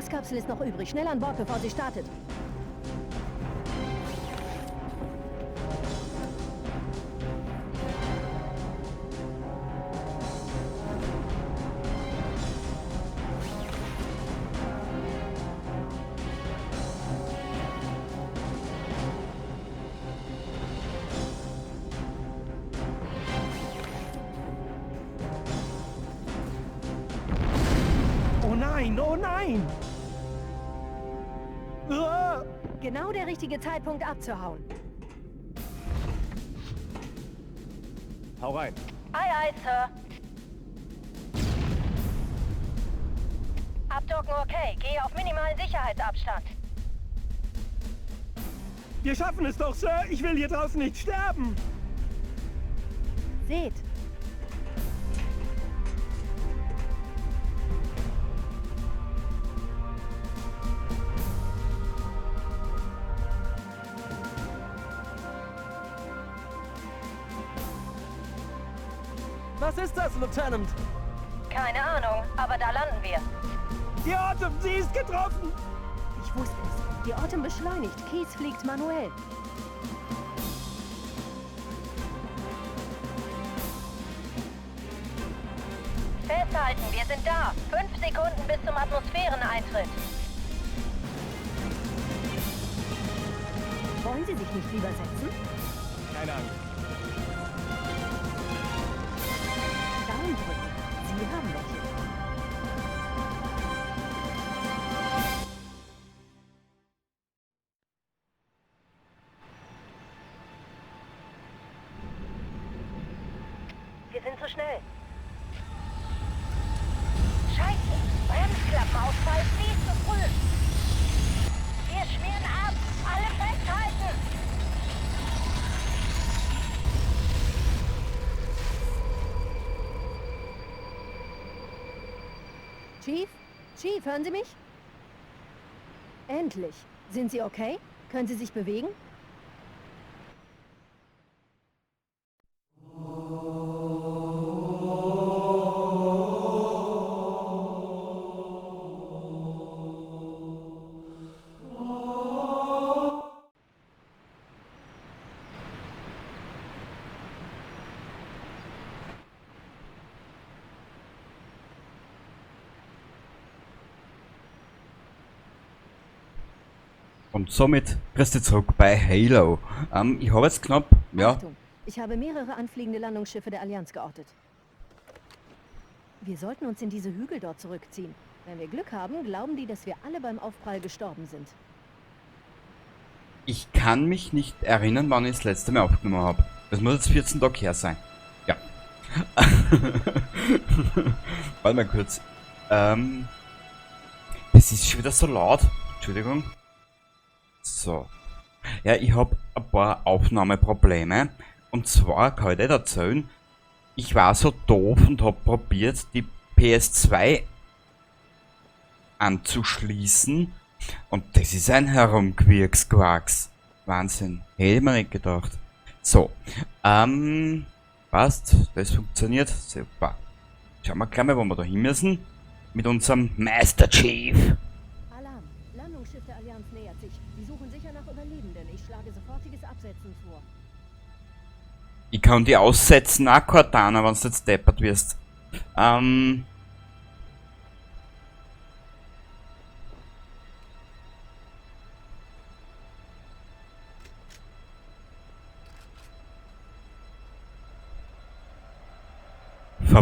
Restkapsel ist noch übrig. Schnell an Bord, bevor sie startet. Oh nein, oh nein! Uah! Genau der richtige Zeitpunkt abzuhauen. Hau rein. Aye, aye, Sir. Abdocken okay. Gehe auf minimalen Sicherheitsabstand. Wir schaffen es doch, Sir. Ich will hier draußen nicht sterben. Seht. Was ist das, Lieutenant? Keine Ahnung, aber da landen wir. Die Autumn, sie ist getroffen. Ich wusste es. Die Autumn beschleunigt. Kies fliegt manuell. Festhalten, wir sind da. 5 Sekunden bis zum Atmosphäreneintritt. Wollen Sie sich nicht lieber setzen? Keine Angst. Daumen drücken. Sie haben welche. Wir sind zu schnell. Scheiße! Bremsklappenausfall viel zu früh. Wir schmieren ab. Alle festhalten. Chief? Chief, hören Sie mich? Endlich. Sind Sie okay? Können Sie sich bewegen? Und somit bist du zurück bei Halo. Ich habe jetzt knapp, ja, Achtung, ich habe mehrere anfliegende Landungsschiffe der Allianz geortet. Wir sollten uns in diese Hügel dort zurückziehen. Wenn wir Glück haben, glauben die, dass wir alle beim Aufprall gestorben sind. ich kann mich nicht erinnern, wann ich das letzte Mal aufgenommen habe. Das muss jetzt 14 Tage her sein. Ja. Warte mal kurz. Es ist schon wieder so laut. Entschuldigung. So. Ja, ich habe ein paar Aufnahmeprobleme. Und zwar kann ich dir erzählen, ich war so doof und habe probiert, die PS2 anzuschließen. Und das ist ein Herumquirks-Quarks. Wahnsinn. Hätte ich mir nicht gedacht. So. Passt. Das funktioniert. Super. Schauen wir gleich mal, wo wir da hin müssen. Mit unserem Master Chief. Alarm! Landungsschiff der Allianz nähert sich. Sie suchen sicher nach Überlebenden. Ich schlage sofortiges Absetzen vor. Ich kann die aussetzen, auch Cortana, wenn du jetzt deppert wirst. Von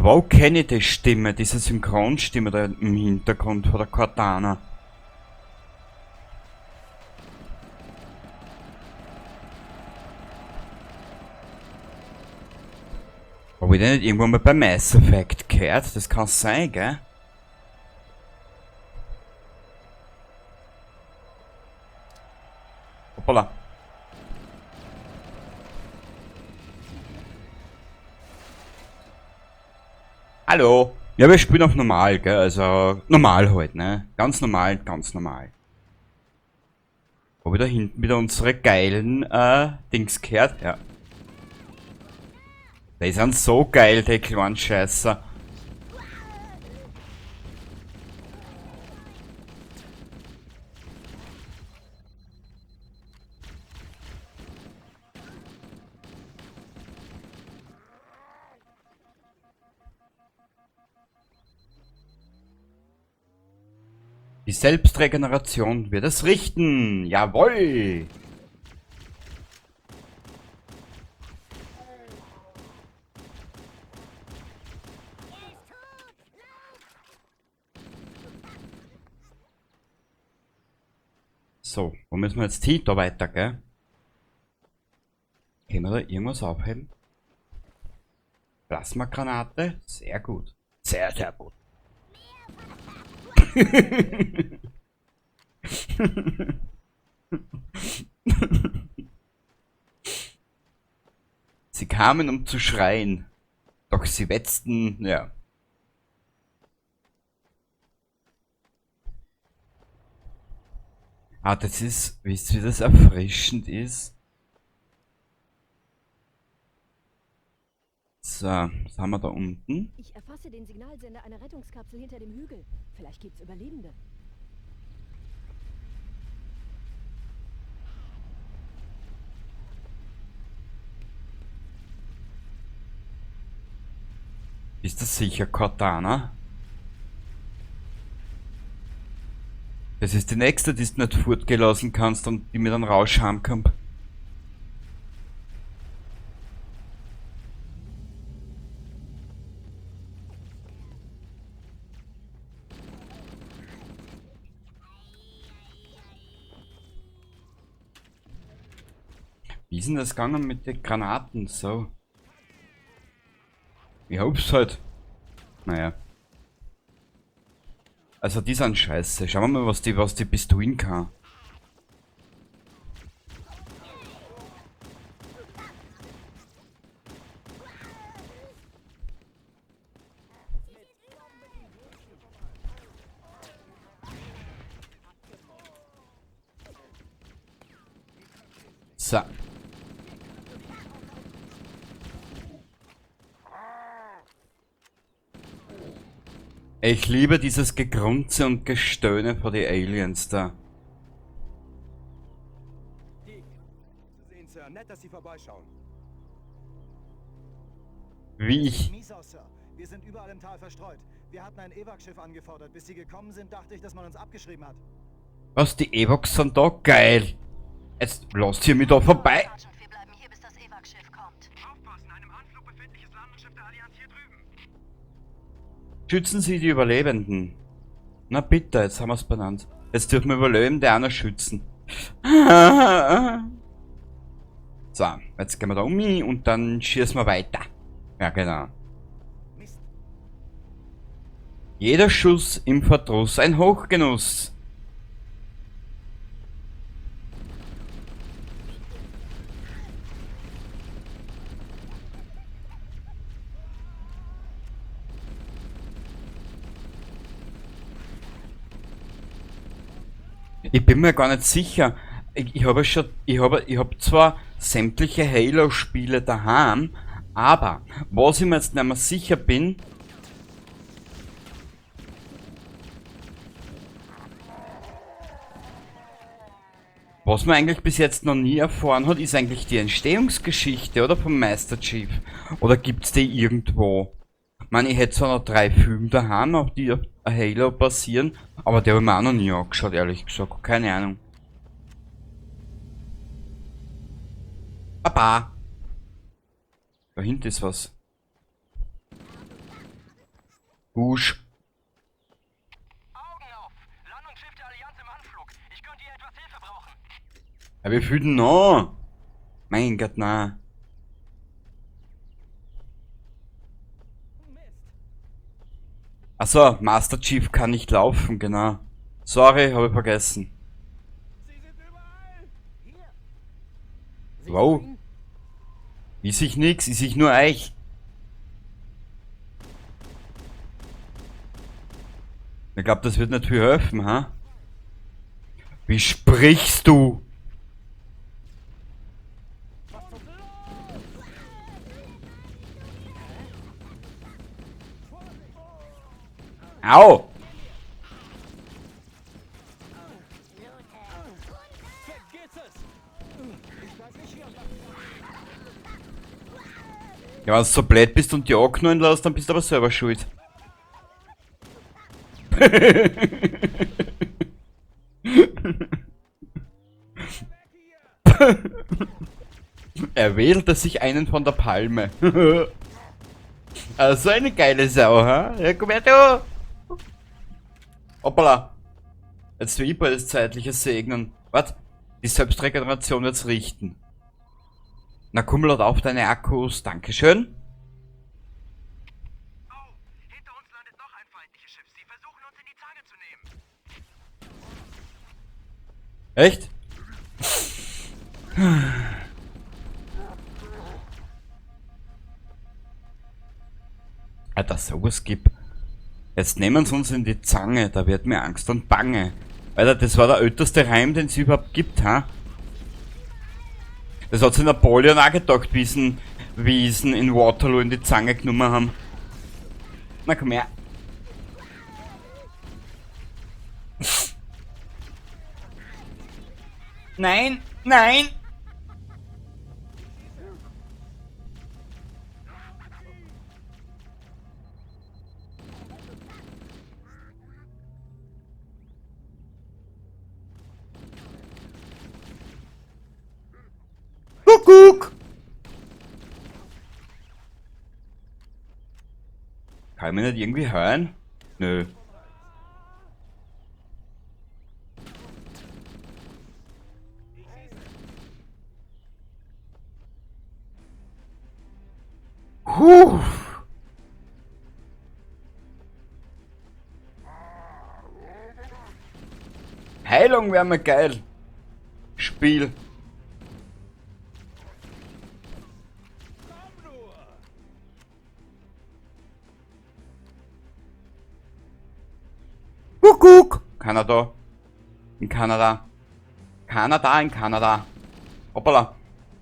wo kenne ich die Stimme, diese Synchronstimme da im Hintergrund von der Cortana? Habe ich den nicht irgendwann mal bei Mass Effect gehört? Das kann sein, gell? Hoppala. Hallo? Ja, wir spielen auf normal, gell? Also, normal halt, ne? Ganz normal, ganz normal. Habe ich da hinten wieder unsere geilen, Dings gehört? Ja. Die sind so geil, die kleinen Scheißer. Die Selbstregeneration wird es richten. Jawohl. So, wo müssen wir jetzt hin? Da weiter, gell? Können wir da irgendwas aufheben? Plasmagranate? Sehr gut. Sehr, sehr gut. Sie kamen, um zu schreien. Doch sie wetzten, ja. Ah, das ist, wisst ihr, wie das erfrischend ist? So, was haben wir da unten? Ich erfasse den Signalsender einer Rettungskapsel hinter dem Hügel. Vielleicht gibt's Überlebende. Ist das sicher Cortana? Das ist die nächste, die du nicht fortgelassen kannst und die mir dann rausschauen kann. Wie ist denn das gegangen mit den Granaten? So. Ich hab's halt. Naja. Also die sind scheiße. Schauen wir mal, was die Pistolen kann. So. Ich liebe dieses Gegrunze und Gestöhne von den Aliens da. Zu sehen, Sir. Nett, dass Sie vorbeischauen. Wie ich... Mies aus, Sir. Wir sind überall im Tal verstreut. Wir hatten ein Evac-Schiff angefordert. Bis Sie gekommen sind, dachte ich, dass man uns abgeschrieben hat. Was, die Evox sind da? Geil! Jetzt lasst ihr mich da vorbei! Sergeant, wir bleiben hier, bis das Evac-Schiff kommt. Aufpassen, einem Anflug befindliches Landungsschiff der Allianz hier drüben. Schützen Sie die Überlebenden. Na bitte, jetzt haben wir es benannt. Jetzt dürfen wir Überlebende auch noch schützen. So, jetzt gehen wir da um und dann schießen wir weiter. Ja, genau. Mist. Jeder Schuss im Verdruss ein Hochgenuss. Ich bin mir gar nicht sicher. Ich habe zwar sämtliche Halo-Spiele daheim, aber was ich mir jetzt nicht mehr sicher bin, was man eigentlich bis jetzt noch nie erfahren hat, ist eigentlich die Entstehungsgeschichte, oder? Vom Master Chief. Oder gibt's die irgendwo? Ich meine, ich hätte zwar noch 3 Filme daheim, auf die Halo basieren, aber die habe ich mir auch noch nie angeschaut, ehrlich gesagt. Keine Ahnung. Baba! Da hinten ist was. Husch. Augen auf! Landungsschiff der Allianz im Anflug. Ich könnte hier etwas Hilfe brauchen. Ja, wie viel denn noch? Mein Gott, na. Achso, Master Chief kann nicht laufen, genau. Sorry, habe ich vergessen. Sie sind überall! Siehst Wow. du ihn? Ist ich nix, ist ich nur Eich. Ich glaube, das wird nicht viel helfen, ha? Wie sprichst du? Au! Vergiss es! Ja, wenn du so blöd bist und die anknallen lässt, dann bist du aber selber schuld. Er wählte sich einen von der Palme. Also eine geile Sau, ha? Ja, komm her, du! Hoppala. Jetzt will ich bald das zeitliche segnen. Was? Die Selbstregeneration wird's richten. Na komm, lad auf deine Akkus. Dankeschön. Oh, hinter uns landet noch ein feindliches Schiff. Sie versuchen uns in die Zange zu nehmen. Echt? Alter, sowas gibt. Jetzt nehmen sie uns in die Zange, da wird mir Angst und Bange. Alter, das war der älteste Reim, den es überhaupt gibt, ha? Das hat sich Napoleon auch gedacht, wie sie ihn in Waterloo in die Zange genommen haben. Na komm her. Nein, nein! Kuckuck! Kann ich mich nicht irgendwie hören? Nö. Puh. Heilung wäre mir geil. Spiel. Kuckuck! Kanada. In Kanada. Kanada in Kanada. Hoppala.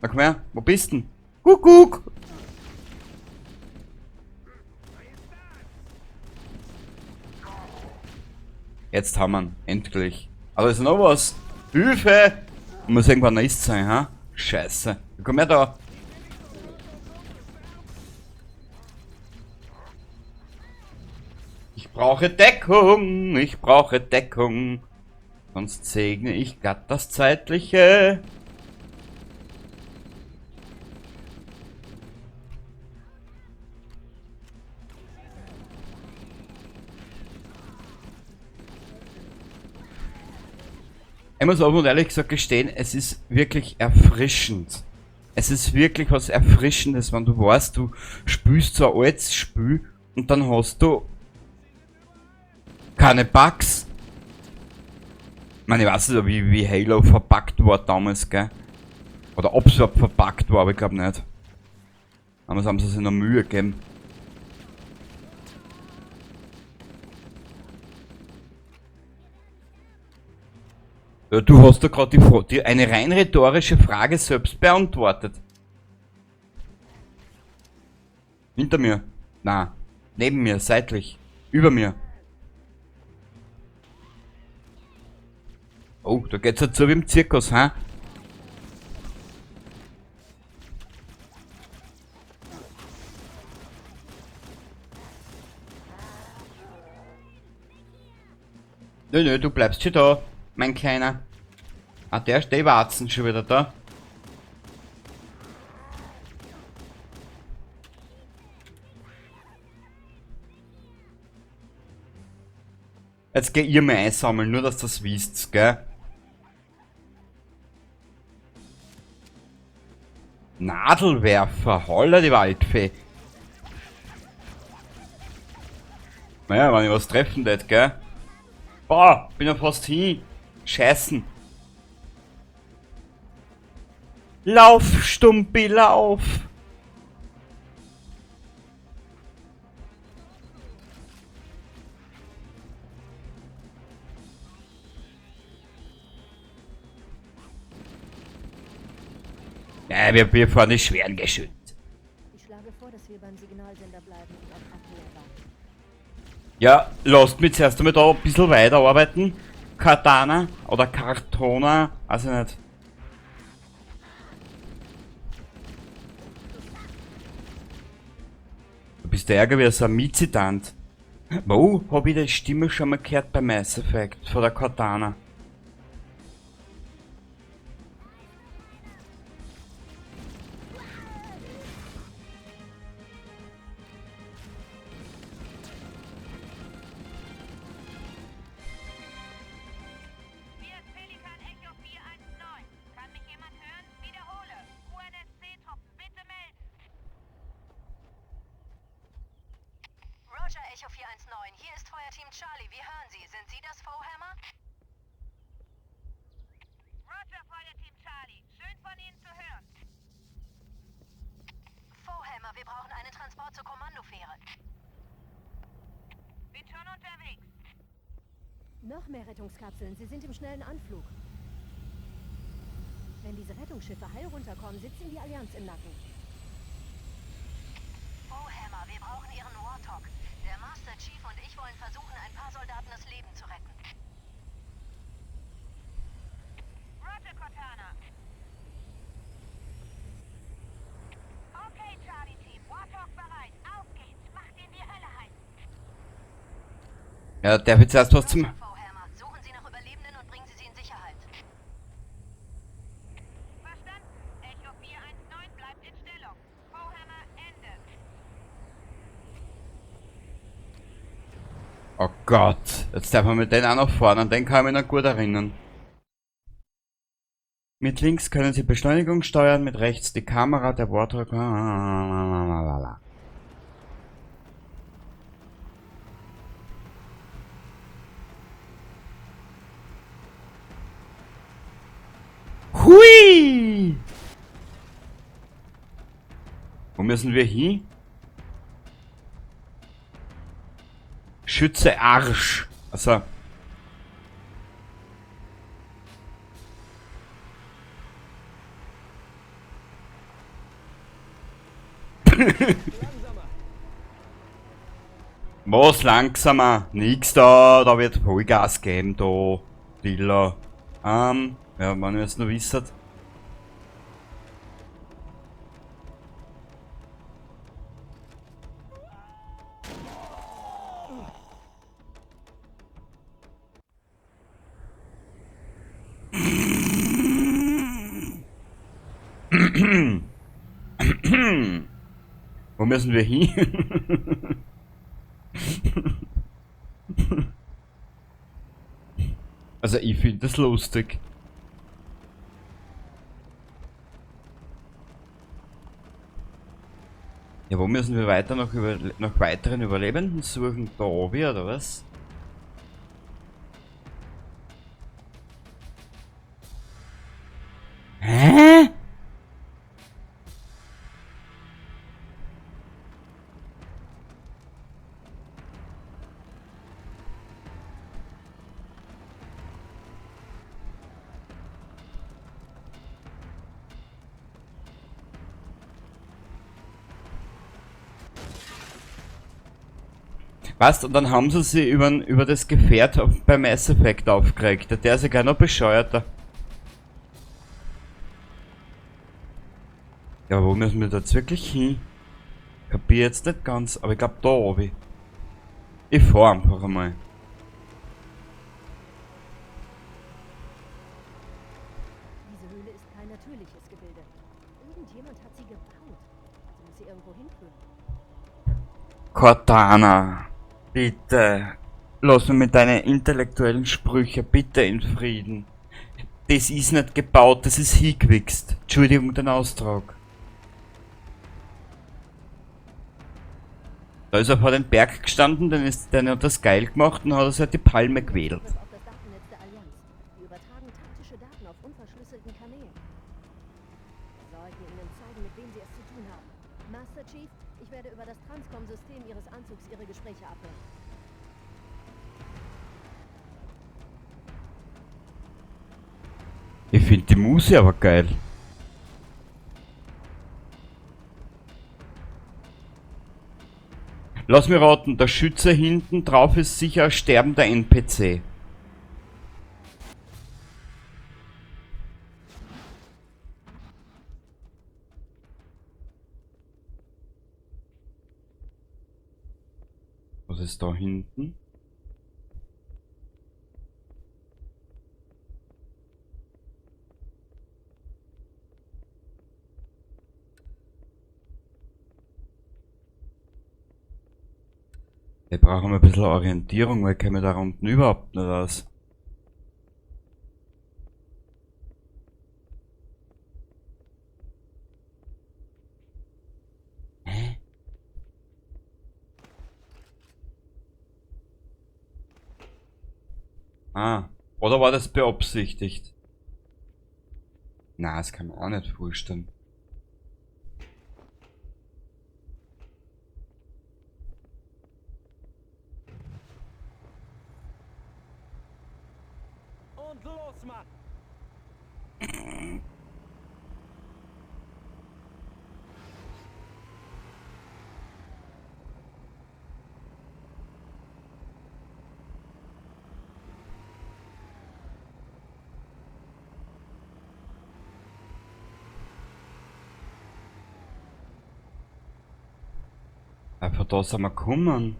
Na komm her. Wo bist denn? Kuckuck! Jetzt haben wir ihn. Endlich. Aber ist noch was. Hilfe! Muss irgendwann nice sein, ha? Scheiße. Komm her da. Ich brauche Deckung. Ich brauche Deckung. Sonst segne ich glatt das Zeitliche. Ich muss offen und ehrlich gesagt gestehen, es ist wirklich erfrischend. Es ist wirklich was Erfrischendes, wenn du weißt, du spielst so ein altes Spiel und dann hast du keine Bugs. Ich meine, ich weiß nicht, wie Halo verpackt war damals, gell? Oder ob es überhaupt verpackt war, aber ich glaube nicht. Damals haben sie sich noch Mühe gegeben. Ja, du hast da gerade eine rein rhetorische Frage selbst beantwortet. Hinter mir. Na, neben mir, seitlich. Über mir. Oh, da geht's halt so wie im Zirkus, ha? Nö, nö, du bleibst schon da, mein Kleiner. Ah, der Stehwarzen schon wieder da. Jetzt geh ihr mir einsammeln, nur dass das wisst, gell? Nadelwerfer, holla die Waldfee. Naja, wenn ich was treffen tät, gell? Boah, bin ja fast hin. Scheißen. Lauf, Stumpi, lauf! Ja, wir fahren die schweren Geschütz. Ich schlage vor, dass wir beim Signalsender bleiben und auf Abwehr warten. Ja, lasst mich zuerst einmal da ein bisschen weiterarbeiten. Katana oder Kartona, weiß ich nicht. Du bist der Ärger wie ein Samizitant. Wo hab ich die Stimme schon mal gehört bei Mass Effect von der Katana? Echo 419, hier ist Feuerteam Charlie. Wir hören Sie. Sind Sie das Foehammer? Roger, Feuerteam Charlie. Schön von Ihnen zu hören. Foehammer, wir brauchen einen Transport zur Kommandofähre. Bin schon unterwegs. Noch mehr Rettungskapseln. Sie sind im schnellen Anflug. Wenn diese Rettungsschiffe heil runterkommen, sitzt Ihnen die Allianz im Nacken. Foehammer, wir brauchen Ihren Warthog. Der Master Chief und ich wollen versuchen, ein paar Soldaten das Leben zu retten. Roger, Cortana. Okay, Charlie-Team. Warthog bereit. Auf geht's. Macht ihn die Hölle heiß. Ja, darf ich zuerst was zum... Foehammer, suchen Sie nach Überlebenden und bringen Sie sie in Sicherheit. Verstanden. Echo 419 bleibt in Stellung. Foehammer, Ende. Oh Gott, jetzt darf man mit denen auch noch fahren, an den kann ich mich noch gut erinnern. Mit links können Sie Beschleunigung steuern, mit rechts die Kamera, der Warthog... Hui! Wo müssen wir hin? Schütze Arsch. Also. Was langsamer? Nix da wird Vollgas geben, da. Dilla. Ja, wenn ihr es noch wisst. Wo müssen wir hin? Also ich finde das lustig. Ja, wo müssen wir weiter nach weiteren Überlebenden suchen? Da oben, oder was? Hä? Passt, und dann haben sie sich über das Gefährt bei Mass Effect aufgeregt. Der ist ja gar noch bescheuerter. Ja, wo müssen wir da jetzt wirklich hin? Kapier jetzt nicht ganz, aber ich glaube da oben. Ich fahr einfach einmal. Diese Höhle ist kein natürliches Gebilde. Irgendjemand hat sie gebaut. Also muss sie irgendwo hinführen. Cortana, bitte. Lass mich mit deinen intellektuellen Sprüchen bitte in Frieden. Das ist nicht gebaut, das ist hingewichst. Entschuldigung den Ausdruck. Da ist er vor den Berg gestanden, der hat das geil gemacht und hat er sich die Palme gewählt. Auf das Datennetz der Allianz. Die übertragen taktische Daten auf unverschlüsselten Kanälen. Wir sollten Ihnen zeigen, mit wem Sie es zu tun haben. Master Chief, ich werde über das Transcom-System Ihres Anzugs Ihre Gespräche abhören. Ich finde die Musik aber geil. Lass mich raten, der Schütze hinten drauf ist sicher ein sterbender NPC. Was ist da hinten? Wir brauchen ein bisschen Orientierung, weil ich kenne mich da unten überhaupt nicht aus. Hä? Ah. Oder war das beabsichtigt? Na, das kann man auch nicht vorstellen. Und los, Mann! Einfach da sind wir gekommen.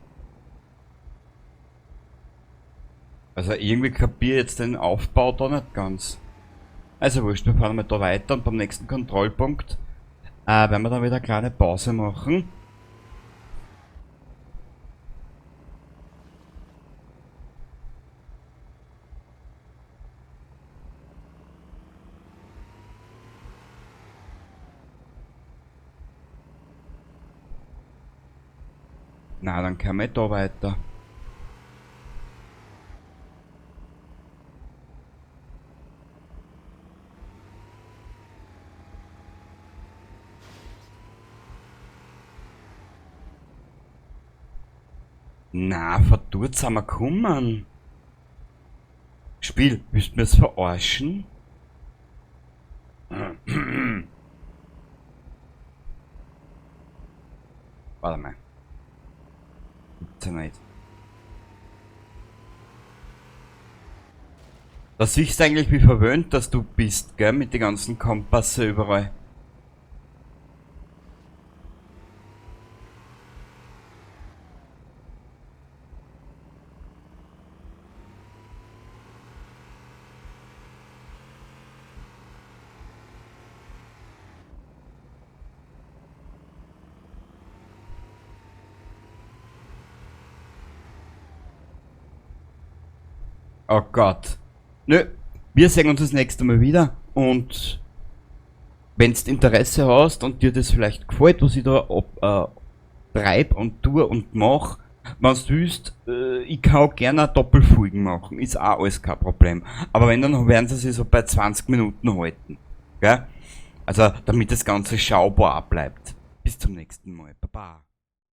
Also irgendwie kapiere ich jetzt den Aufbau da nicht ganz. Also wurscht, wir fahren mal da weiter und beim nächsten Kontrollpunkt werden wir dann wieder eine kleine Pause machen. Na, dann können wir da weiter. Na, von dort sind wir gekommen. Spiel, willst du mir's verarschen? Warte mal. Gibt's ja nicht. Da siehst du eigentlich, wie verwöhnt dass du bist, gell, mit den ganzen Kompasse überall. Oh Gott. Nö, wir sehen uns das nächste Mal wieder und wenn du Interesse hast und dir das vielleicht gefällt, was ich da treib und tue und mach, wenn du willst, ich kann auch gerne Doppelfolgen machen, ist auch alles kein Problem. Aber wenn, dann werden sie sich so bei 20 Minuten halten. Gell? Also, damit das Ganze schaubar bleibt. Bis zum nächsten Mal. Baba.